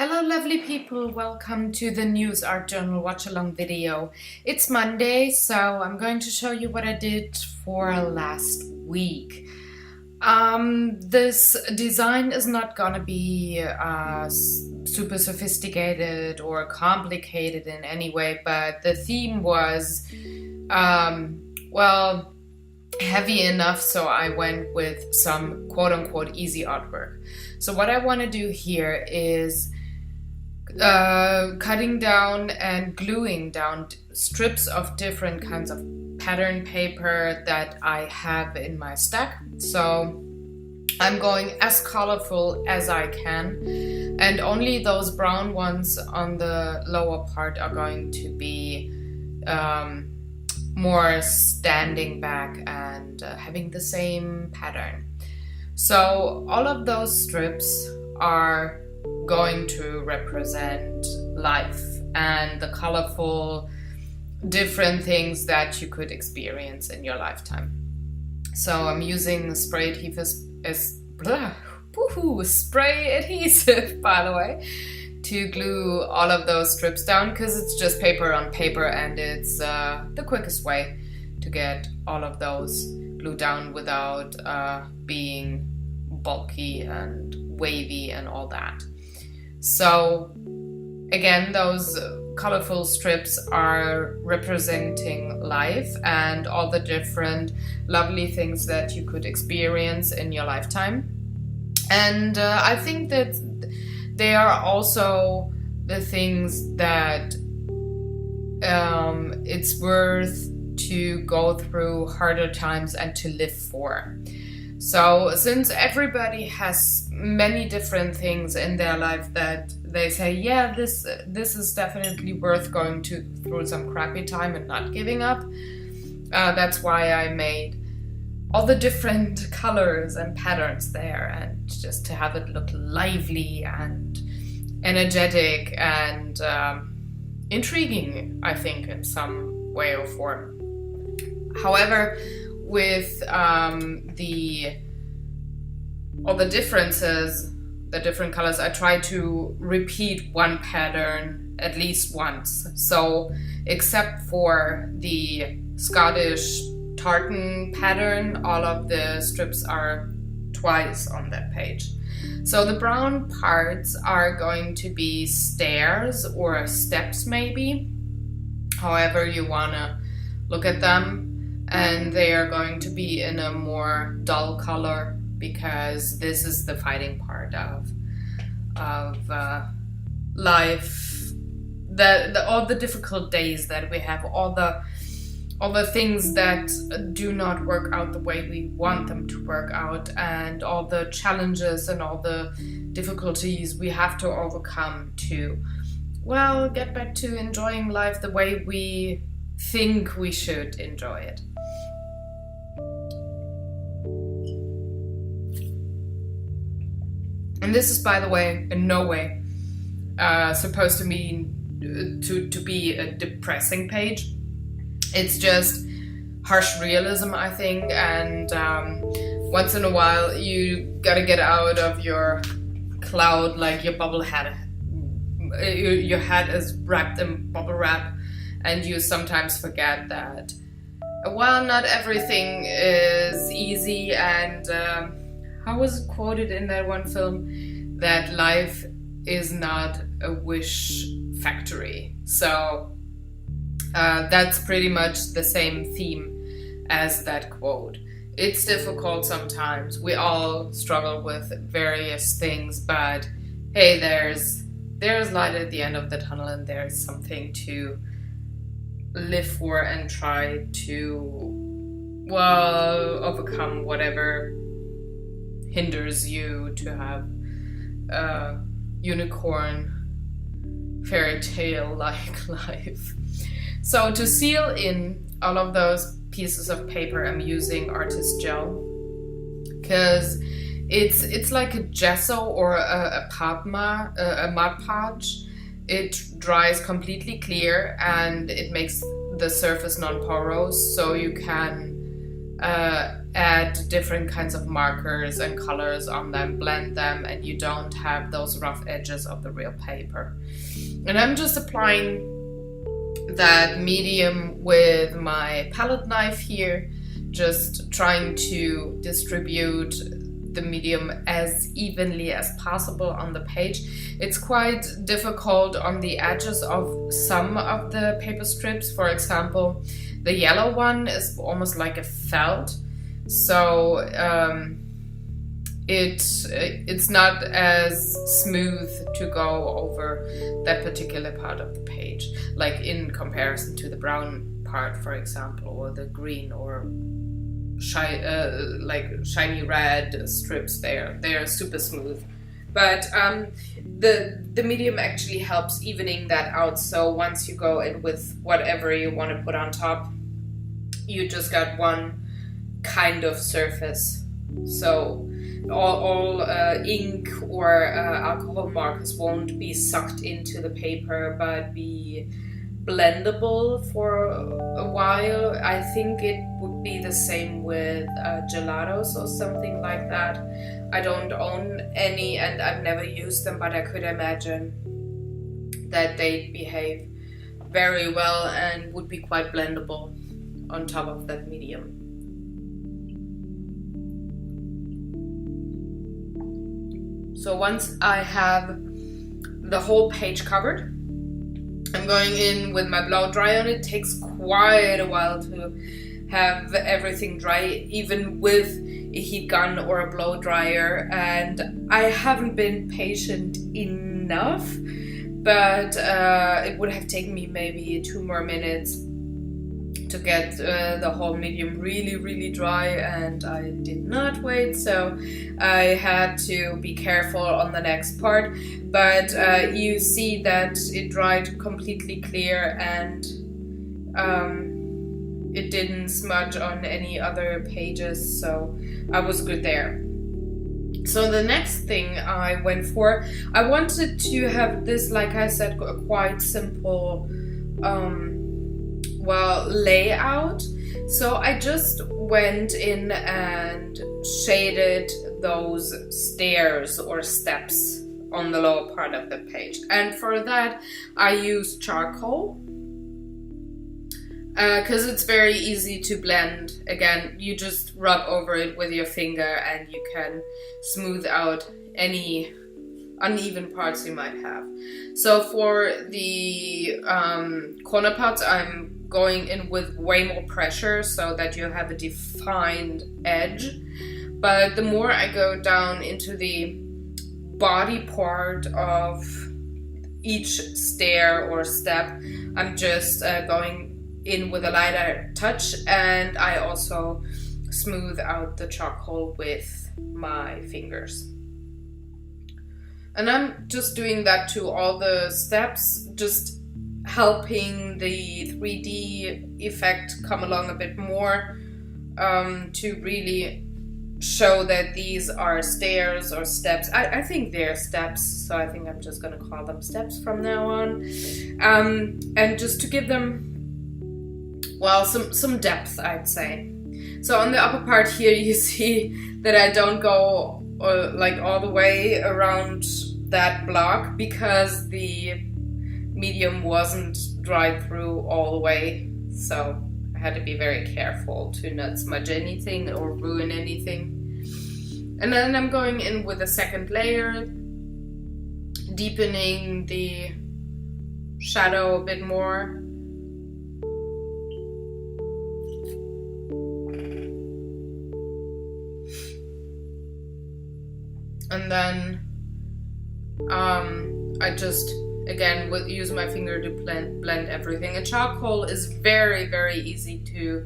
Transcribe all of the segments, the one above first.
Hello lovely people, welcome to the News Art Journal watch along video. It's Monday, so I'm going to show you what I did for last week. This design is not gonna be super sophisticated or complicated in any way, but the theme was, well, heavy enough, so I went with some quote-unquote easy artwork. So what I want to do here is cutting down and gluing down strips of different kinds of pattern paper that I have in my stack. So I'm going as colorful as I can, and only those brown ones on the lower part are going to be more standing back and having the same pattern. So all of those strips are going to represent life and the colorful different things that you could experience in your lifetime. So I'm using spray adhesive, by the way, to glue all of those strips down, because it's just paper on paper and it's the quickest way to get all of those glued down without being bulky and wavy and all that. So again, those colorful strips are representing life and all the different lovely things that you could experience in your lifetime. And I think that they are also the things that it's worth to go through harder times and to live for. So since everybody has many different things in their life that they say, yeah, this is definitely worth going through some crappy time and not giving up, that's why I made all the different colors and patterns there, and just to have it look lively and energetic and intriguing, I think, in some way or form. However, with all the differences, the different colors, I try to repeat one pattern at least once. So except for the Scottish tartan pattern, all of the strips are twice on that page. So the brown parts are going to be stairs or steps, maybe, however you want to look at them. And they are going to be in a more dull color, because this is the fighting part of life, all the difficult days that we have, all the things that do not work out the way we want them to work out, and all the challenges and all the difficulties we have to overcome to, well, get back to enjoying life the way we think we should enjoy it. And this is, by the way, in no way supposed to mean to be a depressing page. It's just harsh realism, I think, and once in a while you gotta get out of your cloud, like your bubble hat. Your hat is wrapped in bubble wrap, and you sometimes forget that, well, not everything is easy, and how was it quoted in that one film? That life is not a wish factory. So that's pretty much the same theme as that quote. It's difficult sometimes. We all struggle with various things, but hey, there's light at the end of the tunnel, and there's something to live for and try to, well, overcome whatever hinders you to have a unicorn fairy tale like life. So to seal in all of those pieces of paper, I'm using artist gel, because it's like a gesso or a Mod Podge. It dries completely clear and it makes the surface non-porous, so you can add different kinds of markers and colors on them, blend them, and you don't have those rough edges of the real paper. And I'm just applying that medium with my palette knife here, just trying to distribute the medium as evenly as possible on the page. It's quite difficult on the edges of some of the paper strips. For example, the yellow one is almost like a felt, so it's not as smooth to go over that particular part of the page, like in comparison to the brown part, for example, or the green or shiny red strips. They're super smooth, but the medium actually helps evening that out. So once you go in with whatever you want to put on top, you just got one kind of surface. So all ink or alcohol markers won't be sucked into the paper, but be blendable for a while. I think it would be the same with gelatos or something like that. I don't own any and I've never used them, but I could imagine that they behave very well and would be quite blendable on top of that medium. So once I have the whole page covered, I'm going in with my blow dryer, and it takes quite a while to have everything dry, even with a heat gun or a blow dryer, and I haven't been patient enough, but it would have taken me maybe 2 more minutes to get the whole medium really dry, and I did not wait, so I had to be careful on the next part. But you see that it dried completely clear, and it didn't smudge on any other pages, so I was good there. So the next thing I went for, I wanted to have this, like I said, a quite simple layout. So I just went in and shaded those stairs or steps on the lower part of the page, and for that I used charcoal because it's very easy to blend. Again, you just rub over it with your finger and you can smooth out any uneven parts you might have. So for the corner parts, I'm going in with way more pressure so that you have a defined edge. But the more I go down into the body part of each stair or step, I'm just going in with a lighter touch, and I also smooth out the charcoal with my fingers. And I'm just doing that to all the steps, just helping the 3D effect come along a bit more, to really show that these are stairs or steps. I think they're steps, so I think I'm just gonna call them steps from now on. And just to give them, well, some depth, I'd say. So on the upper part here, you see that I don't go like all the way around that block because the medium wasn't dried through all the way. So I had to be very careful to not smudge anything or ruin anything. And then I'm going in with a second layer, deepening the shadow a bit more. And then I just, again, use my finger to blend everything. And charcoal is very easy to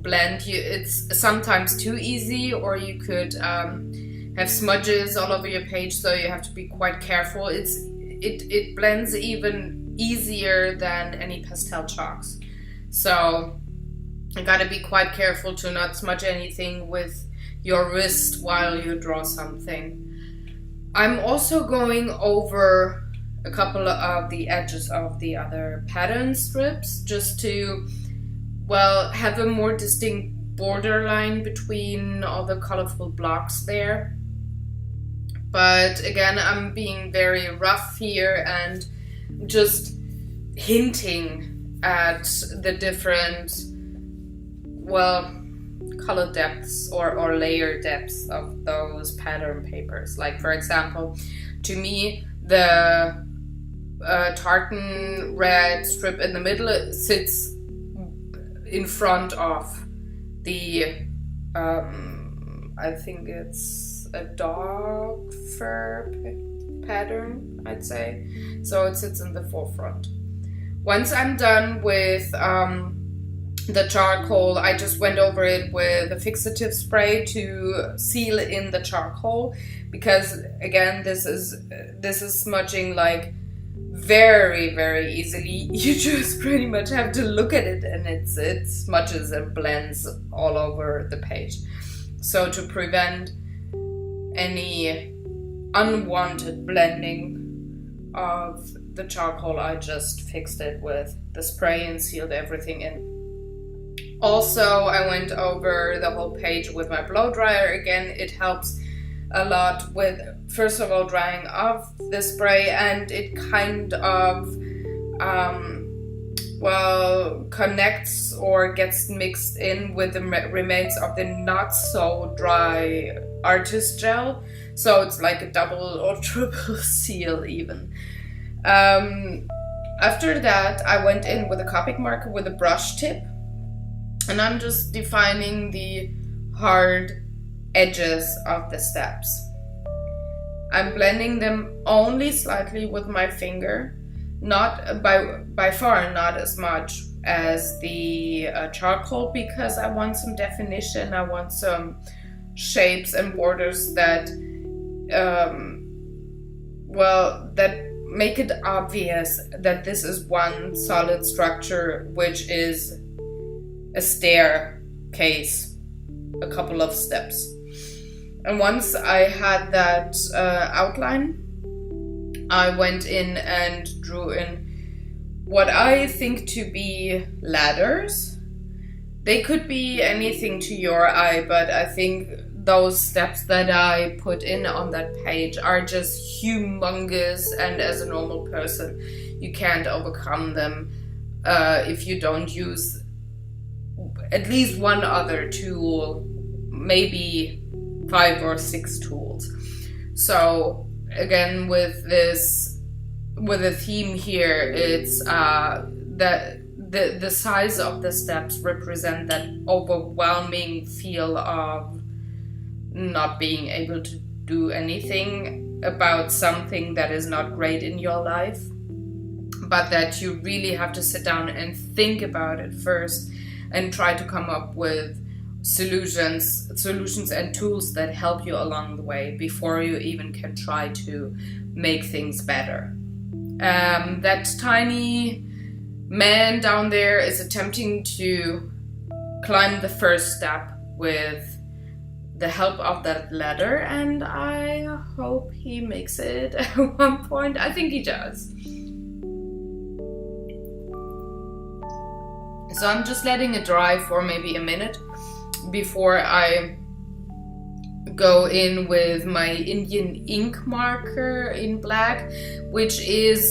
blend. It's sometimes too easy, or you could have smudges all over your page, so you have to be quite careful. It blends even easier than any pastel chalks. So you gotta be quite careful to not smudge anything with your wrist while you draw something. I'm also going over a couple of the edges of the other pattern strips just to, well, have a more distinct borderline between all the colorful blocks there. But again, I'm being very rough here and just hinting at the different, color depths or layer depths of those pattern papers. Like, for example, to me, the tartan red strip in the middle sits in front of the, I think it's a dog fur pattern, I'd say. So it sits in the forefront. Once I'm done with the charcoal, I just went over it with a fixative spray to seal in the charcoal, because again, this is smudging like very, very easily. You just pretty much have to look at it and it smudges and blends all over the page. So to prevent any unwanted blending of the charcoal, I just fixed it with the spray and sealed everything in. Also, I went over the whole page with my blow dryer. Again, it helps a lot with, first of all, drying off the spray, and it kind of connects or gets mixed in with the remains of the not so dry artist gel, so it's like a double or triple seal even. After that, I went in with a Copic marker with a brush tip, and I'm just defining the hard edges of the steps. I'm blending them only slightly with my finger, not by far not as much as the charcoal, because I want some definition. I want some shapes and borders that that make it obvious that this is one solid structure, which is a staircase, a couple of steps. And once I had that outline, I went in and drew in what I think to be ladders. They could be anything to your eye, but I think those steps that I put in on that page are just humongous, and as a normal person, you can't overcome them if you don't use at least one other tool, maybe 5 or 6 tools. So again, with a theme here, it's that the size of the steps represent that overwhelming feel of not being able to do anything about something that is not great in your life, but that you really have to sit down and think about it first and try to come up with solutions and tools that help you along the way before you even can try to make things better. That tiny man down there is attempting to climb the first step with the help of that ladder, and I hope he makes it at one point. I think he does. So I'm just letting it dry for maybe a minute before I go in with my Indian ink marker in black, which is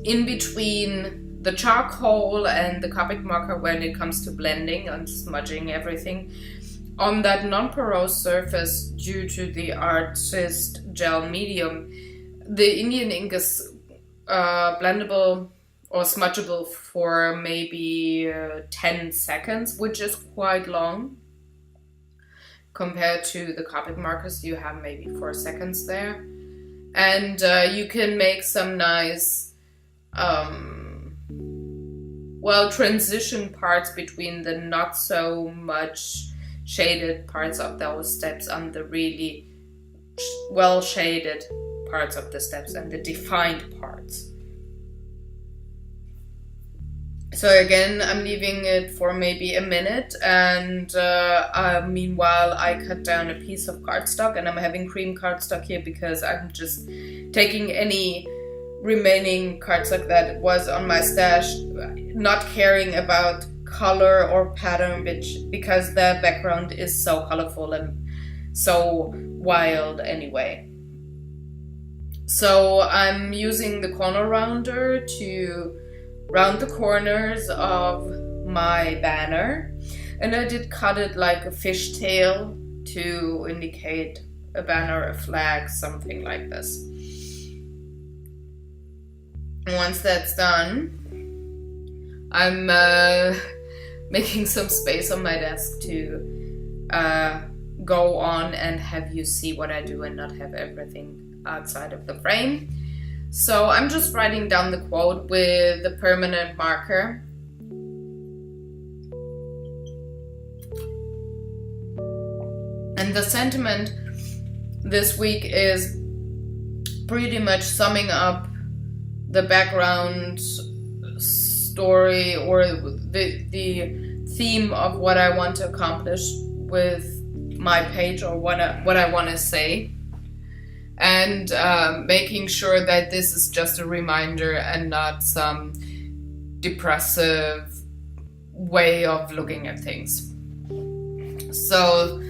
in between the charcoal and the Copic marker when it comes to blending and smudging everything. On that non-porous surface, due to the artist gel medium, the Indian ink is blendable or smudgeable for maybe 10 seconds, which is quite long. Compared to the Copic markers, you have maybe 4 seconds there. And you can make some nice transition parts between the not so much shaded parts of those steps and the really well shaded parts of the steps and the defined parts. So again, I'm leaving it for maybe a minute, and meanwhile I cut down a piece of cardstock, and I'm having cream cardstock here because I'm just taking any remaining cardstock that was on my stash, not caring about color or pattern because the background is so colorful and so wild anyway. So I'm using the corner rounder to round the corners of my banner, and I did cut it like a fishtail to indicate a banner, a flag, something like this. Once that's done, I'm making some space on my desk to go on and have you see what I do and not have everything outside of the frame. So I'm just writing down the quote with the permanent marker. And the sentiment this week is pretty much summing up the background story or the theme of what I want to accomplish with my page or what I want to say, and making sure that this is just a reminder and not some depressive way of looking at things. So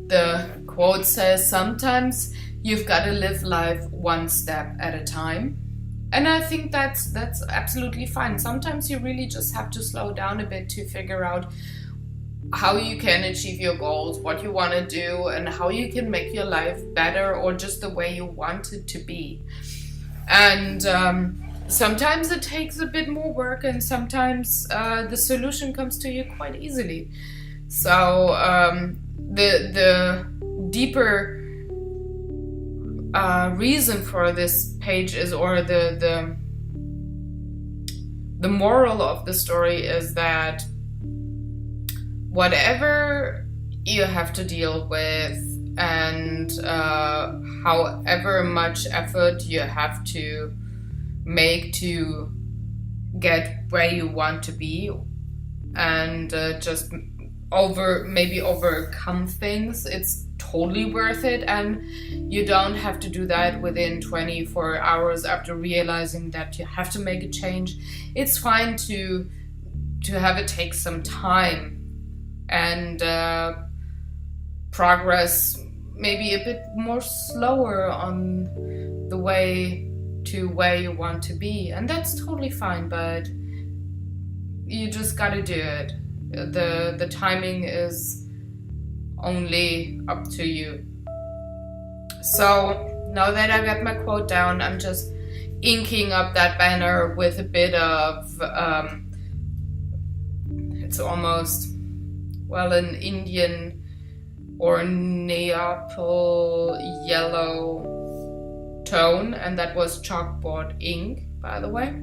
the quote says, sometimes you've got to live life one step at a time. And I think that's absolutely fine. Sometimes you really just have to slow down a bit to figure out how you can achieve your goals, what you want to do, and how you can make your life better or just the way you want it to be. And sometimes it takes a bit more work, and sometimes the solution comes to you quite easily. So the deeper reason for this page is, or the moral of the story is that whatever you have to deal with and however much effort you have to make to get where you want to be and just overcome things, it's totally worth it, and you don't have to do that within 24 hours after realizing that you have to make a change. It's fine to have it take some time and progress maybe a bit more slower on the way to where you want to be, and that's totally fine, but you just gotta do it. The timing is only up to you. So now that I got my quote down, I'm just inking up that banner with a bit of it's almost an Indian or Neapel yellow tone, and that was chalkboard ink, by the way.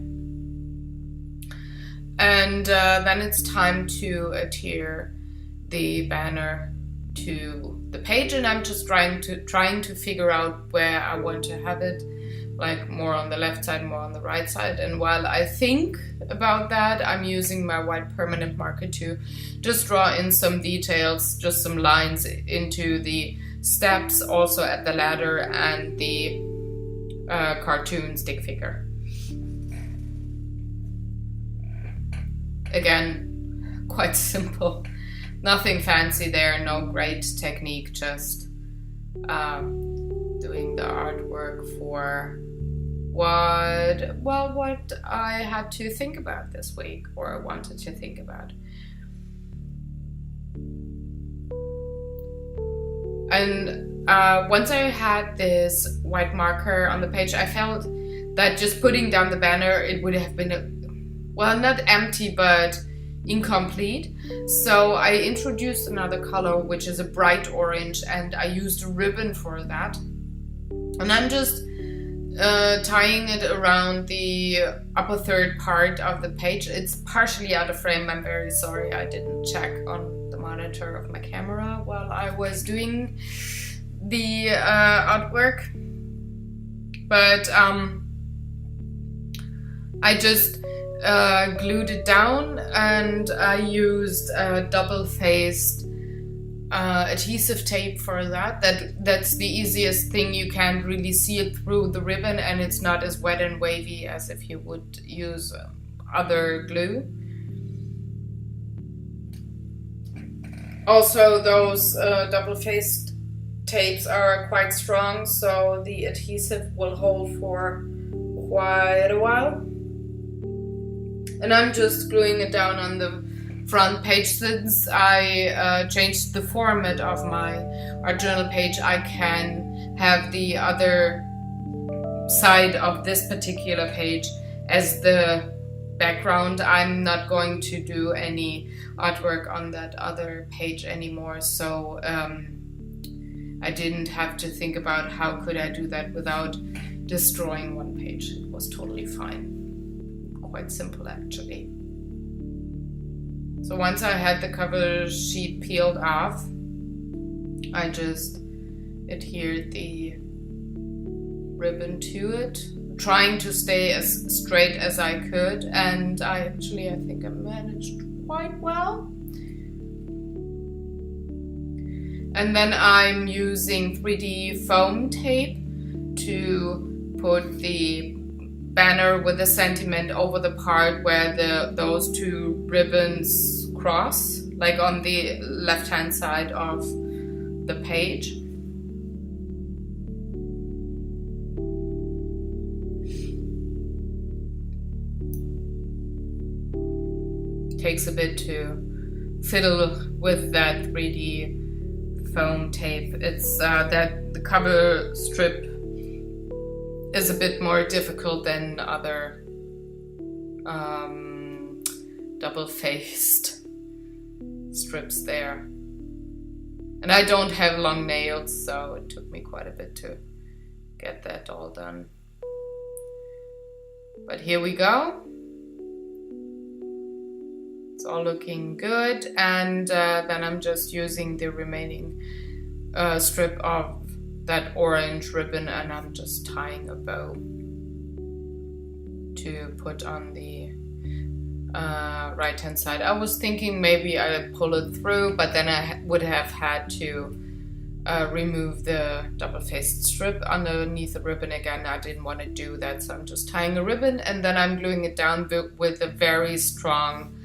And then it's time to adhere the banner to the page, and I'm just trying to figure out where I want to have it, like more on the left side, more on the right side. And while I think about that, I'm using my white permanent marker to just draw in some details, just some lines into the steps, also at the ladder and the cartoon stick figure. Again, quite simple, nothing fancy there, no great technique, just doing the artwork for what I had to think about this week, or wanted to think about. And once I had this white marker on the page, I felt that just putting down the banner, it would have been not empty, but incomplete. So I introduced another color, which is a bright orange, and I used a ribbon for that. And I'm just tying it around the upper third part of the page. It's partially out of frame. I'm very sorry, I didn't check on the monitor of my camera while I was doing the artwork. But I just glued it down, and I used double-faced adhesive tape for that. That's the easiest thing. You can't really see it through the ribbon, and it's not as wet and wavy as if you would use other glue. Also, those double-faced tapes are quite strong, so the adhesive will hold for quite a while. And I'm just gluing it down on the front page. Since I changed the format of my art journal page, I can have the other side of this particular page as the background. I'm not going to do any artwork on that other page anymore, so I didn't have to think about how could I do that without destroying one page. It was totally fine. Quite simple, actually. So once I had the cover sheet peeled off, I just adhered the ribbon to it, trying to stay as straight as I could, and I think I managed quite well. And then I'm using 3D foam tape to put the banner with the sentiment over the part where those two ribbons cross, like on the left-hand side of the page. Takes a bit to fiddle with that 3D foam tape. It's that the cover strip is a bit more difficult than other double-faced strips there. And I don't have long nails, so it took me quite a bit to get that all done. But here we go. It's all looking good, and then I'm just using the remaining strip of that orange ribbon, and I'm just tying a bow to put on the right hand side. I was thinking maybe I'd pull it through, but then I would have had to remove the double-faced strip underneath the ribbon again. I didn't want to do that, so I'm just tying a ribbon, and then I'm gluing it down with a very strong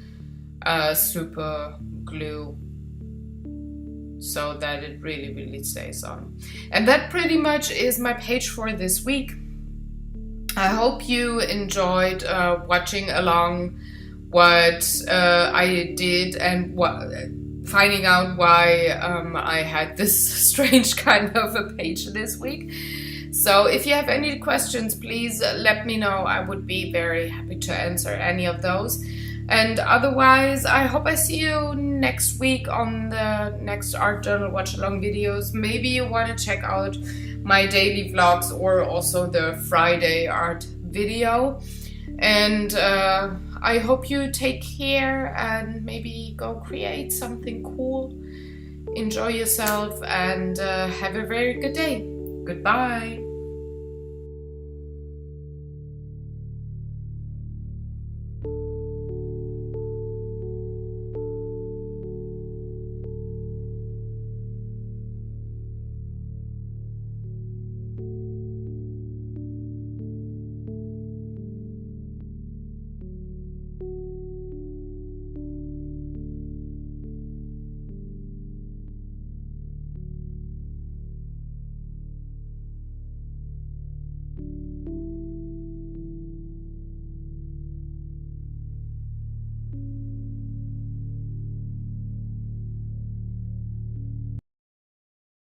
super glue, so that it really stays on. And that pretty much is my page for this week. I hope you enjoyed watching along what I did and finding out why I had this strange kind of a page this week. So if you have any questions, please let me know. I would be very happy to answer any of those. And otherwise, I hope I see you next week on the next Art Journal Watch Along videos. Maybe you want to check out my daily vlogs or also the Friday art video. And I hope you take care and maybe go create something cool. Enjoy yourself and have a very good day. Goodbye.